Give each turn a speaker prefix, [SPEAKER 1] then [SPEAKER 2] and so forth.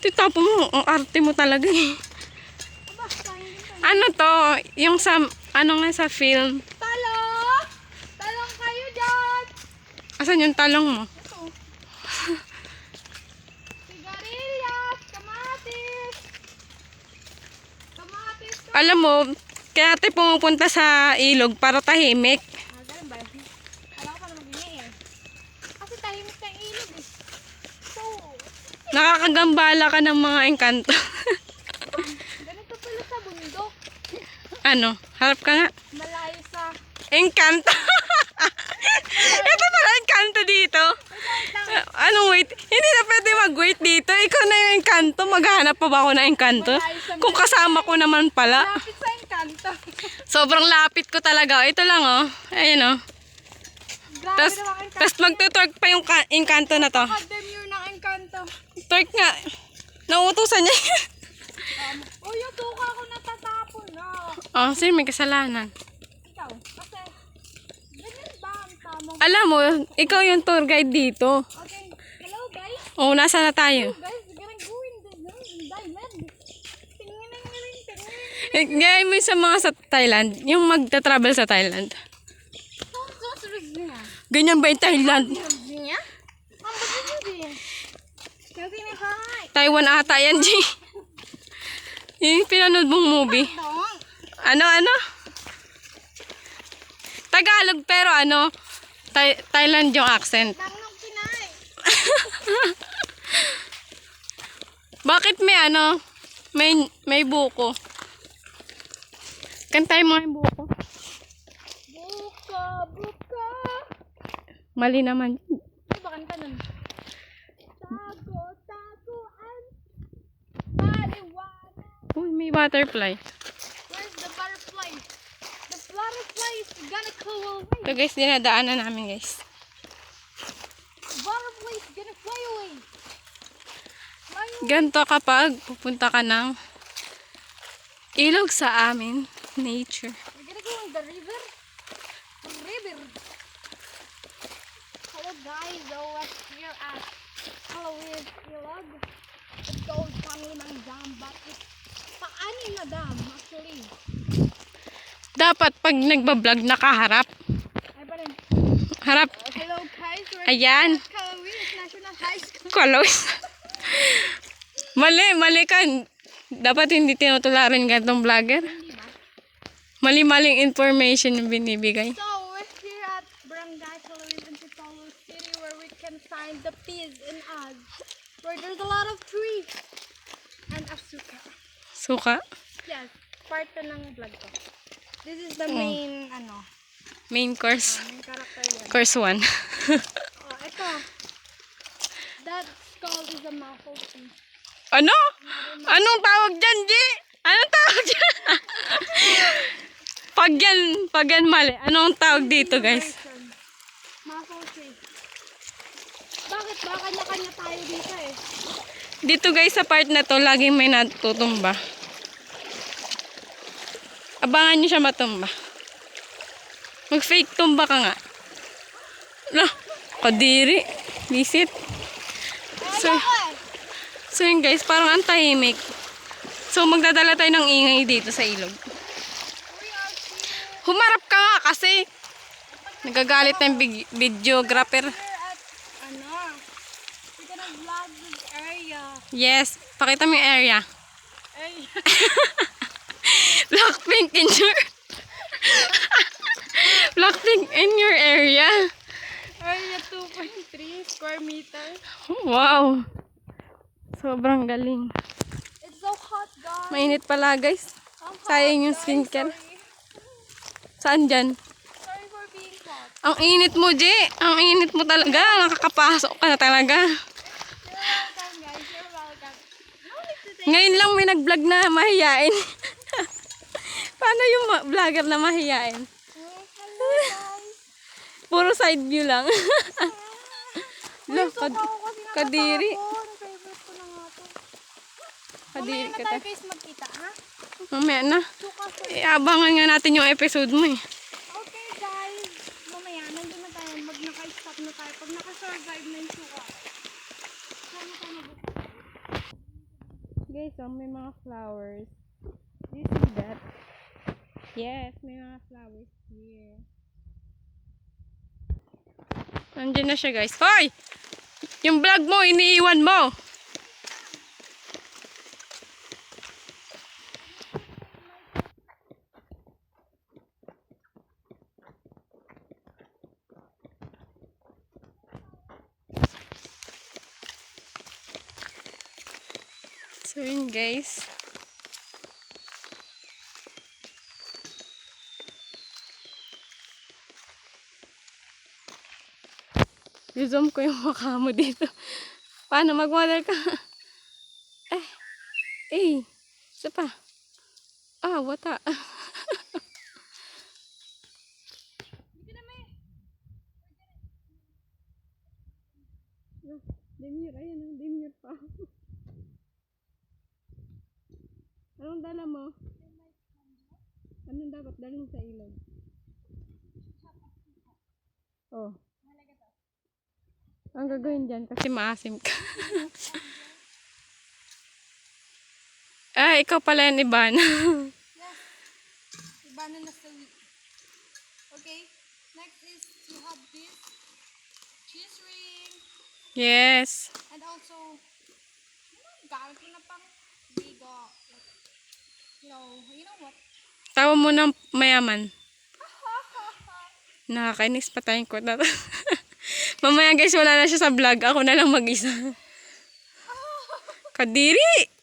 [SPEAKER 1] Titapo mo, ang arte mo talaga eh. Ano to? Yung sa, ano nga sa film?
[SPEAKER 2] Talong! Talong kayo dyan!
[SPEAKER 1] Asan yung talong mo?
[SPEAKER 2] Ito. Sigarilyas, kamatis. Kamatis.
[SPEAKER 1] Alam mo, kaya tayo pumupunta sa ilog para tahimik.
[SPEAKER 2] Ganun ba? Alam ko pa na mag-ingay eh. Kasi tahimik na ilog eh. So,
[SPEAKER 1] Nakakagambala ka ng mga engkanto.
[SPEAKER 2] ganito pala sa bundok.
[SPEAKER 1] Ano? Harap ka nga.
[SPEAKER 2] Malayo sa...
[SPEAKER 1] Engkanto. Ito pala engkanto dito. Anong wait? Hindi na pwede mag-wait dito. Ikaw na yung engkanto. Maghanap pa ba ako ng engkanto? Kung kasama ko naman pala.
[SPEAKER 2] Lapit sa engkanto.
[SPEAKER 1] Sobrang lapit ko talaga. Ito lang oh. Ayun oh.
[SPEAKER 2] Grabe
[SPEAKER 1] Tapos
[SPEAKER 2] naman engkanto.
[SPEAKER 1] tas magtutork pa yung engkanto na to.
[SPEAKER 2] Demure ng engkanto.
[SPEAKER 1] Tork nga. Nauutusan niya.
[SPEAKER 2] Uy, yung tuka ko natatapon na.
[SPEAKER 1] Oh, sino may kasalanan?
[SPEAKER 2] Ikaw, kasi ganyan ba ang tamang...
[SPEAKER 1] Alam mo, ikaw yung tour guide dito.
[SPEAKER 2] Okay, hello guys.
[SPEAKER 1] Oh, nasa na tayo?
[SPEAKER 2] Guys, we're gonna go in the diamond. Tingin.
[SPEAKER 1] Gaya mo sa mga sa Thailand, yung magta-travel sa Thailand. Ganyan ba yung Thailand?
[SPEAKER 2] Niya? Ang bagay kasi na hi.
[SPEAKER 1] Taiwan ata yan, G. Yung pinanood mong movie.
[SPEAKER 2] Dong.
[SPEAKER 1] Ano? Tagalog pero ano, Thailand yung accent.
[SPEAKER 2] Tanong Pinay.
[SPEAKER 1] Bakit may ano, may buko? Kantay mo yung buko.
[SPEAKER 2] Buka.
[SPEAKER 1] Mali naman.
[SPEAKER 2] Ano ba kanta nun? Taguan. Paliwanag.
[SPEAKER 1] Uy, may butterfly.
[SPEAKER 2] Where's the butterfly? The butterfly is gonna go away.
[SPEAKER 1] Ito guys, dinadaanan namin guys.
[SPEAKER 2] The butterfly is gonna fly away. Fly away.
[SPEAKER 1] Ganto kapag pupunta ka ng ilog sa amin, nature.
[SPEAKER 2] We're gonna go in the river. River. Hello guys, so we're here at Halloween Ilog. It's called Pangunang Dam, but it's paanin na dam actually.
[SPEAKER 1] Dapat pag nagbablog nakaharap.
[SPEAKER 2] Ay pa rin.
[SPEAKER 1] Harap.
[SPEAKER 2] Hello guys, we're
[SPEAKER 1] Ayan.
[SPEAKER 2] at Halloween National High School.
[SPEAKER 1] Close. Mali ka. Dapat hindi tinutularan ganitong vlogger.
[SPEAKER 2] Hindi ba?
[SPEAKER 1] Mali-maling information yung binibigay.
[SPEAKER 2] So we're here at Barangay Halloween in Tipolo City where we can find the peas in us. Where there's a lot of trees and asuka.
[SPEAKER 1] Suka.
[SPEAKER 2] Yes, part to ng vlog ko. This is the main,
[SPEAKER 1] Main course.
[SPEAKER 2] main character yan.
[SPEAKER 1] Course 1.
[SPEAKER 2] Oh, ito. That skull is a muffle tree.
[SPEAKER 1] Ano? Anong tawag dyan, G? Anong tawag dyan? pag yan mali. Anong tawag dito, guys?
[SPEAKER 2] Muffle tree. Bakit ba? Kanya-kanya tayo dito eh.
[SPEAKER 1] Dito, guys, sa part na to, laging may natutumba. Abangan nyo siya matumba. Mag-fake tumba ka nga. No, kadiri. Visit. So yun guys, parang ang tahimik. So magdadala tayo ng ingay dito sa ilog. Humarap ka nga kasi. Nagagalit na yung videographer.
[SPEAKER 2] We're at, we're gonna vlog this area.
[SPEAKER 1] Yes, pakita mo yung area.
[SPEAKER 2] Area.
[SPEAKER 1] Blackpink in your... Blackpink in your area.
[SPEAKER 2] Area 2.3 square meter.
[SPEAKER 1] Wow. Sobrang galing.
[SPEAKER 2] It's so hot, guys.
[SPEAKER 1] Mainit pala guys.
[SPEAKER 2] I'm hot,
[SPEAKER 1] Sayang yung
[SPEAKER 2] guys.
[SPEAKER 1] skincare.
[SPEAKER 2] Sorry.
[SPEAKER 1] Saan dyan?
[SPEAKER 2] Sorry for being hot.
[SPEAKER 1] Ang init mo, J. Ang init mo talaga. Nakakapasok ka na talaga.
[SPEAKER 2] You're welcome, guys. You're welcome. No need to take.
[SPEAKER 1] Ngayon lang may nag-vlog na mahiyain. Paano yung vlogger na mahiyain?
[SPEAKER 2] Hello, guys.
[SPEAKER 1] Puro side view lang. Look,
[SPEAKER 2] Ako kasi
[SPEAKER 1] kadiri.
[SPEAKER 2] nakatapon. Favorite ko na nga to.
[SPEAKER 1] Kadiri
[SPEAKER 2] Mamaya
[SPEAKER 1] ka
[SPEAKER 2] na tayo
[SPEAKER 1] ta.
[SPEAKER 2] guys magkita, ha?
[SPEAKER 1] Mamaya na.
[SPEAKER 2] Suka sa...
[SPEAKER 1] Abangan nga natin yung episode mo eh.
[SPEAKER 2] Okay, guys. Mamaya, nandun na tayo. Naka-stop na tayo. Pag naka-survive na yung suka. Sana tayo mabuti.
[SPEAKER 1] Guys, may mga flowers. Do you see that? Yes, may mga flowers here. Nandiyan na siya, guys. Hoy! Yung vlog mo, iniiwan mo. So yun, guys. I-zoom ko yung mukha mo dito. Paano mag-model ka? Isa pa. Wata. Demure, ayan ang demure pa. Anong dala mo? Anong dapat dalhin sa ilog? Oh. Ang gagawin dyan kasi maasim ka. Ikaw pala yan, Iban.
[SPEAKER 2] Yes. Ibana na sa week. Okay. Next is you have this cheese ring.
[SPEAKER 1] Yes.
[SPEAKER 2] And also, gamit mo na pang bigo. You know what?
[SPEAKER 1] Tawa mo ng mayaman. Nakakainis pa tayong quote na to. Mamaya guys, wala na siya sa vlog. Ako na lang mag-isa. Kadiri!